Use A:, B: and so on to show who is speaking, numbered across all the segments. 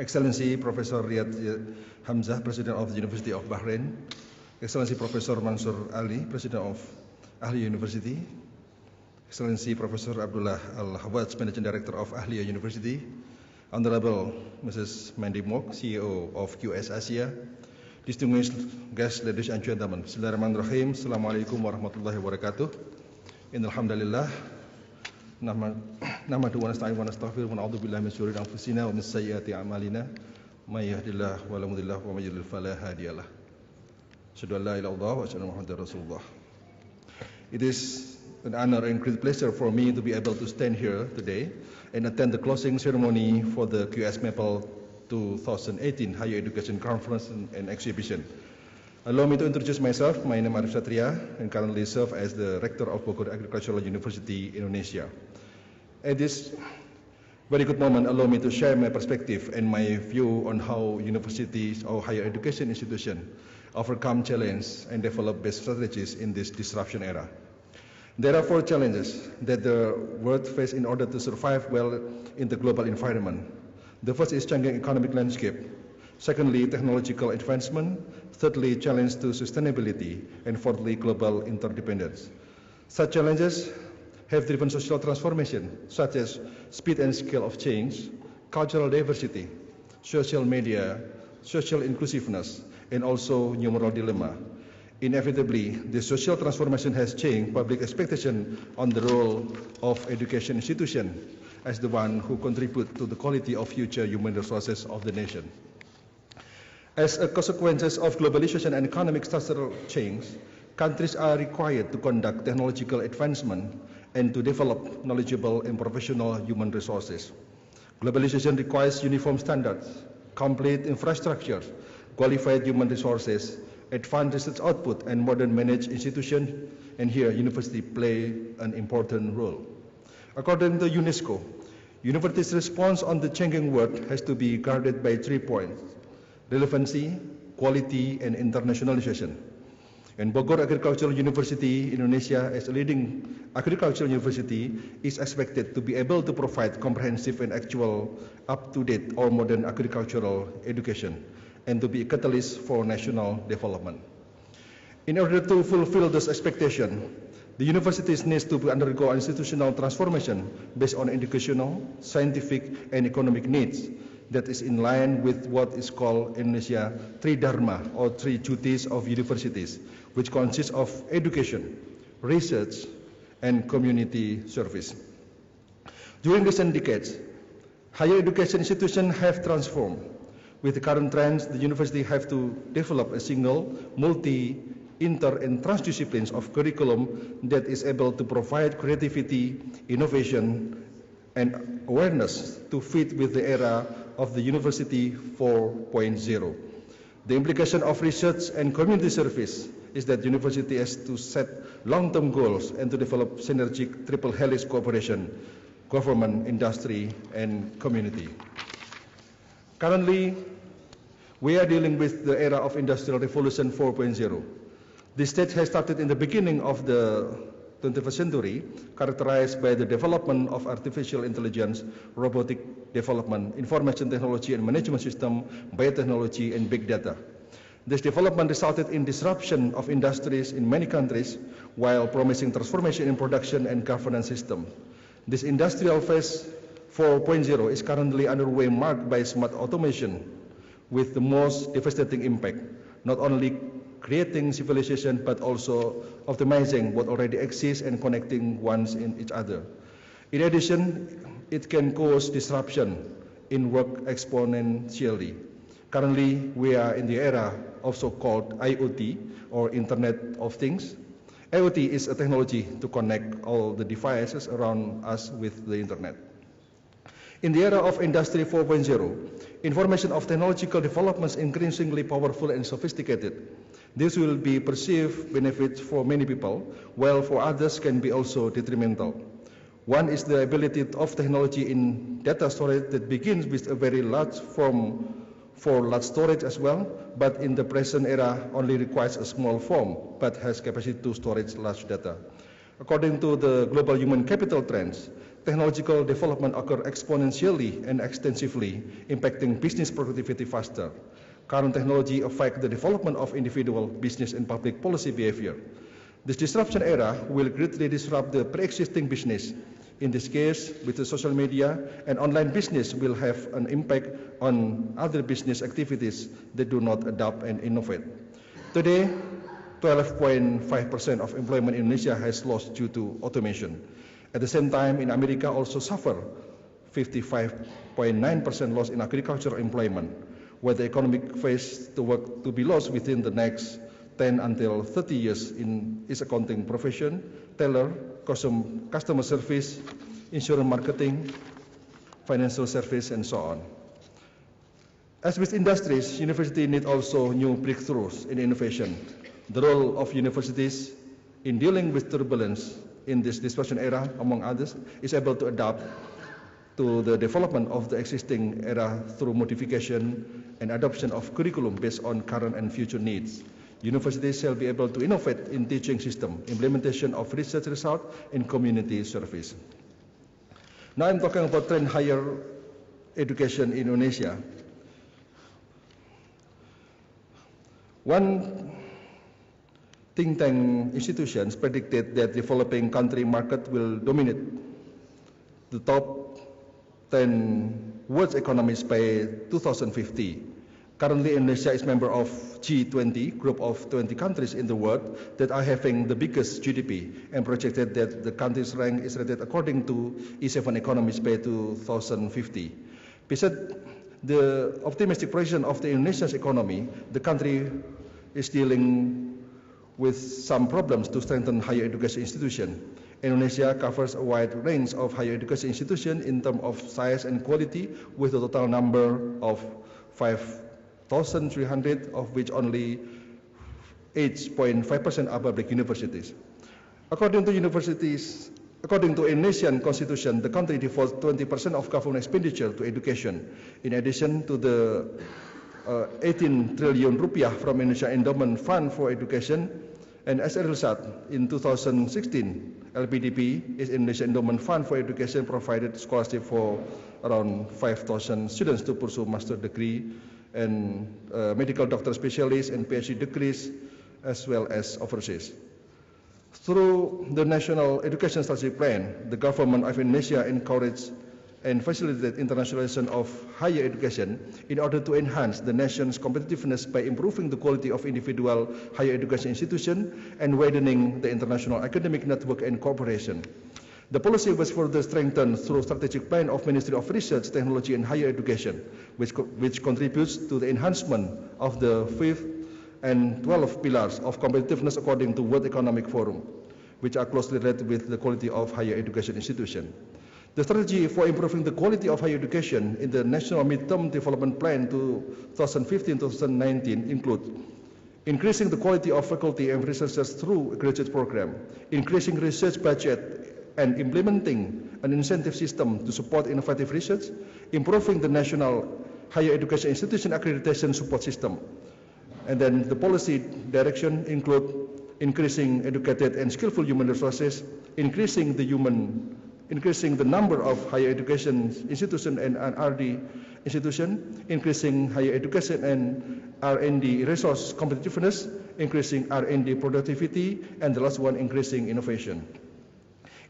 A: Excellency Professor Riyad Hamzah, President of the University of Bahrain, Excellency Professor Mansur Ali, President of Ahliya University, Excellency Professor Abdullah Al-Hawaj, Managing Director of Ahliya University, Honorable Mrs. Mandy Mok, CEO of QS Asia, distinguished guests, ladies and gentlemen. Bismillahirrahmanirrahim. Assalamualaikum warahmatullahi wabarakatuh. Innalhamdulillah. Nahmaduhu wa nasta'inu wa nastaghfiruh wa na'udzu billahi min syururi anfusina wa min sayyiati a'malina. May yahdihillahu wa la mudilla lahu wa may yudlil fala hadiyalah. Asyhadu an la ilaha illallah wa asyhadu anna Muhammadar Rasulullah. It is an honor and great pleasure for me to be able to stand here today and attend the closing ceremony for the QS Maple 2018 Higher Education Conference and Exhibition. Allow me to introduce myself. My name is Arif Satria and currently serve as the Rector of Bogor Agricultural University, Indonesia. At this very good moment, allow me to share my perspective and my view on how universities or higher education institutions overcome challenges and develop best strategies in this disruption era. There are 4 challenges that the world faces in order to survive well in the global environment. The first is changing economic landscape. Secondly, technological advancement. Thirdly, challenge to sustainability. And fourthly, global interdependence. Such challenges have driven social transformation, such as speed and scale of change, cultural diversity, social media, social inclusiveness, and also new moral dilemma. Inevitably, the social transformation has changed public expectation on the role of education institution as the one who contribute to the quality of future human resources of the nation. As a consequence of globalization and economic structural change, countries are required to conduct technological advancement and to develop knowledgeable and professional human resources. Globalization requires uniform standards, complete infrastructure, qualified human resources, advanced research output, and modern managed institutions, and here university play an important role. According to UNESCO, universities' response on the changing world has to be guarded by 3 points: relevancy, quality, and internationalization. And Bogor Agricultural University, Indonesia, as a leading agricultural university, is expected to be able to provide comprehensive and actual, up-to-date or modern agricultural education, and to be a catalyst for national development. In order to fulfill this expectation, the universities need to undergo institutional transformation based on educational, scientific, and economic needs that is in line with what is called in Indonesia Tri Dharma or 3 duties of universities, which consists of education, research, and community service. During recent decades, higher education institutions have transformed. With the current trends, the university have to develop a single, multi, inter, and transdisciplines of curriculum that is able to provide creativity, innovation, and awareness to fit with the era of the University 4.0. The implication of research and community service is that university has to set long-term goals and to develop synergic triple helix cooperation, government, industry, and community. Currently, we are dealing with the era of Industrial Revolution 4.0. This stage has started in the beginning of the 21st century, characterized by the development of artificial intelligence, robotic development, information technology and management system, biotechnology, and big data. This development resulted in disruption of industries in many countries, while promising transformation in production and governance system. This industrial phase 4.0 is currently underway, marked by smart automation, with the most devastating impact, not only creating civilization, but also optimizing what already exists and connecting ones in each other. In addition, it can cause disruption in work exponentially. Currently, we are in the era of so-called IoT, or Internet of Things. IoT is a technology to connect all the devices around us with the Internet. In the era of Industry 4.0, information of technological developments increasingly powerful and sophisticated. This will be perceived benefits for many people, while for others can be also detrimental. One is the ability of technology in data storage that begins with a very large form for large storage as well, but in the present era only requires a small form, but has capacity to storage large data. According to the global human capital trends, technological development occur exponentially and extensively, impacting business productivity faster. Current technology affect the development of individual, business, and public policy behavior. This disruption era will greatly disrupt the pre-existing business. In this case, with the social media and online business will have an impact on other business activities that do not adapt and innovate. Today, 12.5% of employment in Indonesia has lost due to automation. At the same time, in America also suffer 55.9% loss in agricultural employment, where the economic phase to work to be lost within the next 10 until 30 years in its accounting profession, teller, customer service, insurance marketing, financial service, and so on. As with industries, universities need also new breakthroughs in innovation. The role of universities in dealing with turbulence in this disruption era, among others, is able to adapt to the development of the existing era through modification and adoption of curriculum based on current and future needs. Universities shall be able to innovate in teaching system, implementation of research result, and community service. Now I'm talking about trend higher education in Indonesia. One think tank institutions predicted that developing country market will dominate the top 10 world economies by 2050. Currently, Indonesia is member of G20, group of 20 countries in the world that are having the biggest GDP, and projected that the country's rank is rated according to E7 economies by 2050. Besides the optimistic projection of the Indonesia's economy, the country is dealing with some problems to strengthen higher education institutions. Indonesia covers a wide range of higher education institutions in terms of size and quality, with a total number of 5,300, of which only 8.5% are public universities. According to Indonesian Constitution, the country devotes 20% of government expenditure to education. In addition to the 18 trillion rupiah from Indonesia Endowment Fund for Education, and as a result, in 2016, LPDP is Indonesia Endowment Fund for Education provided scholarship for around 5,000 students to pursue master degree and medical doctor specialists and PhD degrees, as well as overseas. Through the National Education Strategy Plan, the government of Indonesia encouraged and facilitate internationalization of higher education in order to enhance the nation's competitiveness by improving the quality of individual higher education institutions and widening the international academic network and cooperation. The policy was further strengthened through strategic plan of Ministry of Research, Technology and Higher Education, which contributes to the enhancement of the 5th and 12th pillars of competitiveness according to World Economic Forum, which are closely related with the quality of higher education institution. The strategy for improving the quality of higher education in the National Mid-Term Development Plan 2015-2019 include increasing the quality of faculty and researchers through a graduate program, increasing research budget and implementing an incentive system to support innovative research, improving the national higher education institution accreditation support system. And then the policy direction include increasing educated and skillful human resources, increasing the number of higher education institutions and R&D institutions, increasing higher education and R&D resource competitiveness, increasing R&D productivity, and the last one, increasing innovation.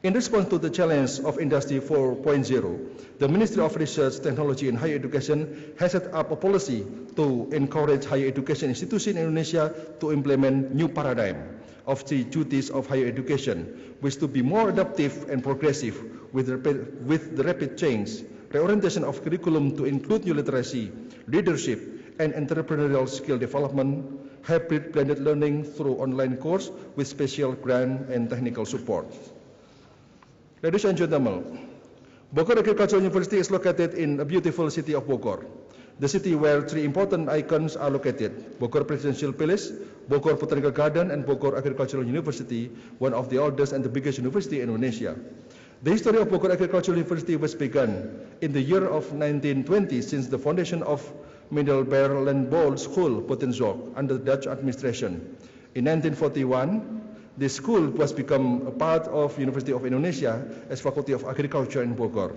A: In response to the challenge of Industry 4.0, the Ministry of Research, Technology and Higher Education has set up a policy to encourage higher education institutions in Indonesia to implement new paradigm of the duties of higher education, which to be more adaptive and progressive with the rapid change, reorientation of curriculum to include new literacy, leadership, and entrepreneurial skill development, hybrid blended learning through online course with special grant and technical support. Ladies and gentlemen, Bogor Agricultural University is located in a beautiful city of Bogor, the city where three important icons are located: Bogor Presidential Palace, Bogor Botanical Garden, and Bogor Agricultural University, one of the oldest and the biggest university in Indonesia. The history of Bogor Agricultural University was begun in the year of 1920 since the foundation of Middelbaar Landbouw School Potenzorg under the Dutch administration. In 1941, The school was become a part of University of Indonesia as Faculty of Agriculture in Bogor.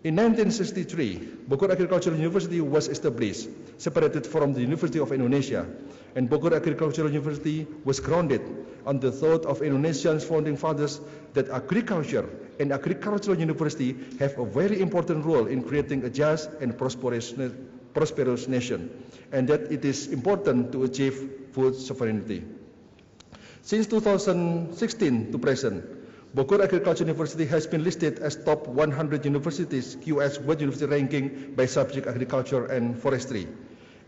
A: In 1963, Bogor Agricultural University was established, separated from the University of Indonesia, and Bogor Agricultural University was grounded on the thought of Indonesia's founding fathers that agriculture and agricultural university have a very important role in creating a just and prosperous nation, and that it is important to achieve food sovereignty. Since 2016 to present, Bogor Agricultural University has been listed as top 100 universities QS World University ranking by subject agriculture and forestry.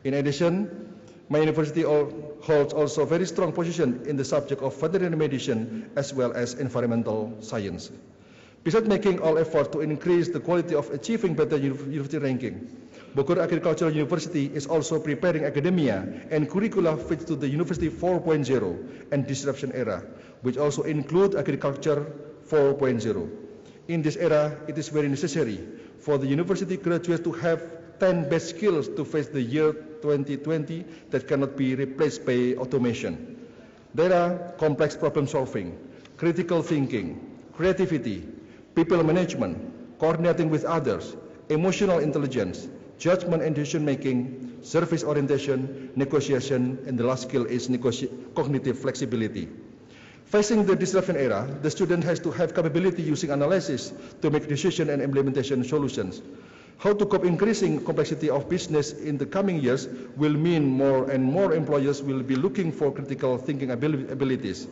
A: In addition, my university holds also a very strong position in the subject of veterinary medicine as well as environmental science. Besides making all effort to increase the quality of achieving better university ranking, Bogor Agricultural University is also preparing academia and curricula fit to the University 4.0 and disruption era, which also include Agriculture 4.0. In this era, it is very necessary for the university graduates to have 10 best skills to face the year 2020 that cannot be replaced by automation. There are complex problem solving, critical thinking, creativity, people management, coordinating with others, emotional intelligence, judgment and decision making, service orientation, negotiation, and the last skill is cognitive flexibility. Facing the disruption era, the student has to have capability using analysis to make decision and implementation solutions. How to cope increasing complexity of business in the coming years will mean more and more employers will be looking for critical thinking abilities.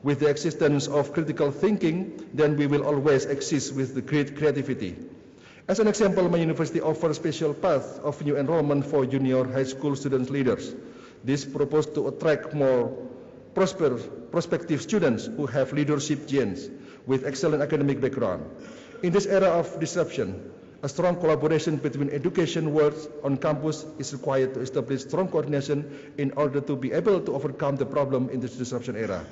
A: With the existence of critical thinking, then we will always exist with the great creativity. As an example, my university offers special path of new enrollment for junior high school student leaders. This proposed to attract more prospective students who have leadership genes with excellent academic background. In this era of disruption, a strong collaboration between education worlds on campus is required to establish strong coordination in order to be able to overcome the problem in this disruption era.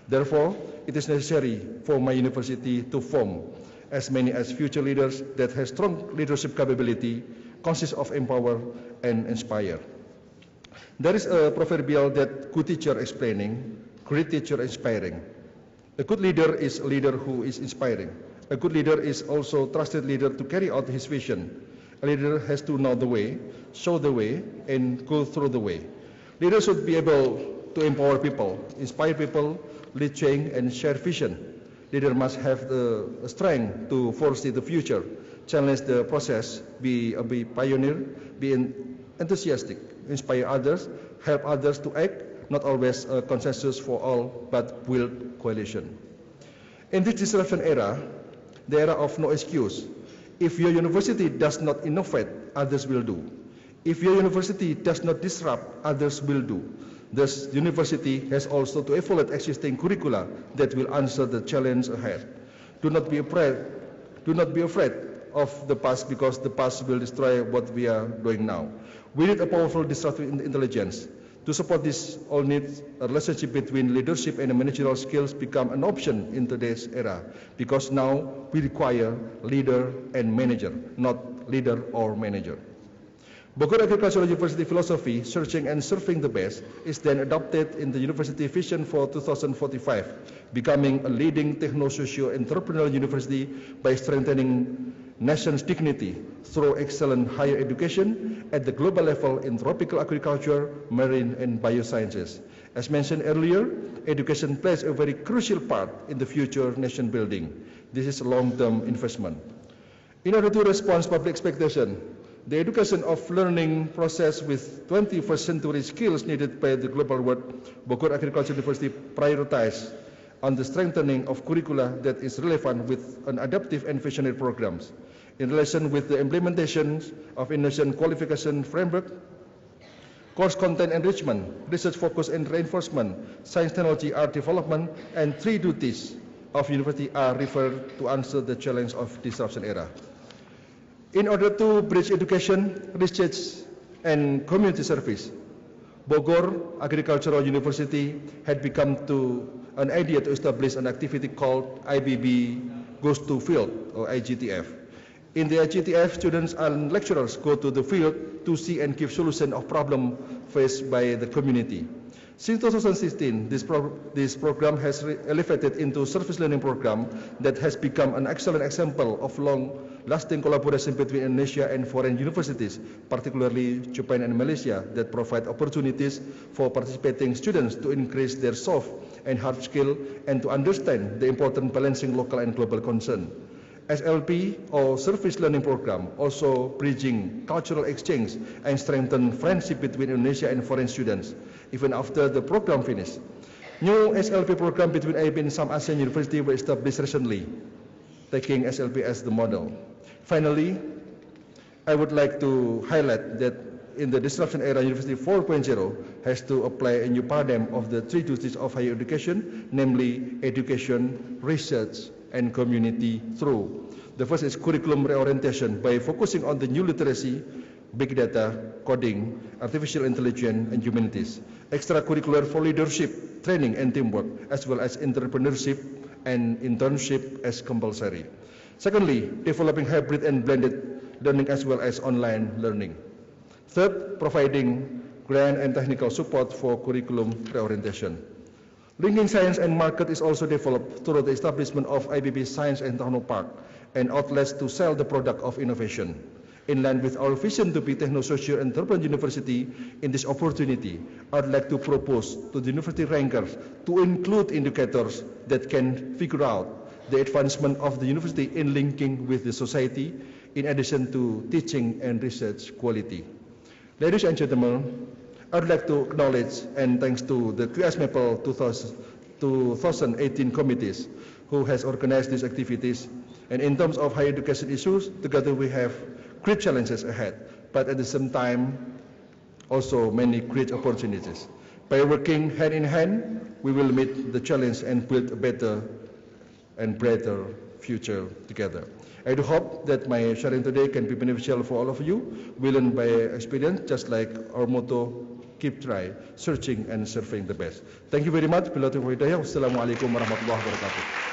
A: Therefore, it is necessary for my university to form as many as future leaders that have strong leadership capability, consist of empower and inspire. There is a proverbial that good teacher explaining, great teacher inspiring. A good leader is a leader who is inspiring. A good leader is also a trusted leader to carry out his vision. A leader has to know the way, show the way, and go through the way. Leaders should be able to empower people, inspire people, lead change, and share vision. Leader must have the strength to foresee the future, challenge the process, be a pioneer, be enthusiastic, inspire others, help others to act, not always a consensus for all, but build coalition. In this disruption era, the era of no excuse. If your university does not innovate, others will do. If your university does not disrupt, others will do. Thus, university has also to evaluate existing curricula that will answer the challenge ahead. Do not be afraid of the past, because the past will destroy what we are doing now. We need a powerful disruptive intelligence. To support this, all needs a relationship between leadership and managerial skills become an option in today's era, because now we require leader and manager, not leader or manager. Bogor Agricultural University philosophy, searching and serving the best, is then adopted in the university vision for 2045, becoming a leading techno-socio-entrepreneurial university by strengthening nation's dignity through excellent higher education at the global level in tropical agriculture, marine, and biosciences. As mentioned earlier, education plays a very crucial part in the future nation building. This is a long-term investment. In order to respond to public expectation, the education of learning process with 21st century skills needed by the global world, Bogor Agricultural University prioritized on the strengthening of curricula that is relevant with an adaptive and visionary programs. In relation with the implementation of Indonesian qualification framework, course content enrichment, research focus and reinforcement, science, technology, art development, and 3 duties of university are referred to answer the challenge of disruption era. In order to bridge education, research, and community service, Bogor Agricultural University had become an idea to establish an activity called IBB Goes to Field, or IGTF. In the IGTF, students and lecturers go to the field to see and give solution of problem faced by the community. Since 2016, this program has elevated into a service learning program that has become an excellent example of long-lasting collaboration between Indonesia and foreign universities, particularly Japan and Malaysia, that provide opportunities for participating students to increase their soft and hard skill and to understand the important balancing local and global concern. SLP or Service Learning Program also bridging cultural exchange and strengthen friendship between Indonesia and foreign students, even after the program finished. New SLP program between IAB and some ASEAN universities were established recently, taking SLP as the model. Finally, I would like to highlight that in the disruption era, University 4.0 has to apply a new paradigm of the three duties of higher education, namely education, research, and community through. The first is curriculum reorientation by focusing on the new literacy, big data, coding, artificial intelligence, and humanities. Extracurricular for leadership, training, and teamwork, as well as entrepreneurship and internship as compulsory. Secondly, developing hybrid and blended learning as well as online learning. Third, providing grant and technical support for curriculum reorientation. Linking science and market is also developed through the establishment of IBB Science and Technopark and outlets to sell the product of innovation. In line with our vision to be Techno-Social Entrepreneur University, in this opportunity, I'd like to propose to the university rankers to include indicators that can figure out the advancement of the university in linking with the society, in addition to teaching and research quality. Ladies and gentlemen, I'd like to acknowledge and thanks to the QS Maple 2018 committees who has organized these activities. And in terms of higher education issues, together we have great challenges ahead, but at the same time, also many great opportunities. By working hand in hand, we will meet the challenge and build a better and brighter future together. I do hope that my sharing today can be beneficial for all of you. We learn by experience, just like our motto, keep try, searching and serving the best. Thank you very much. Wassalamualaikum warahmatullahi wabarakatuh.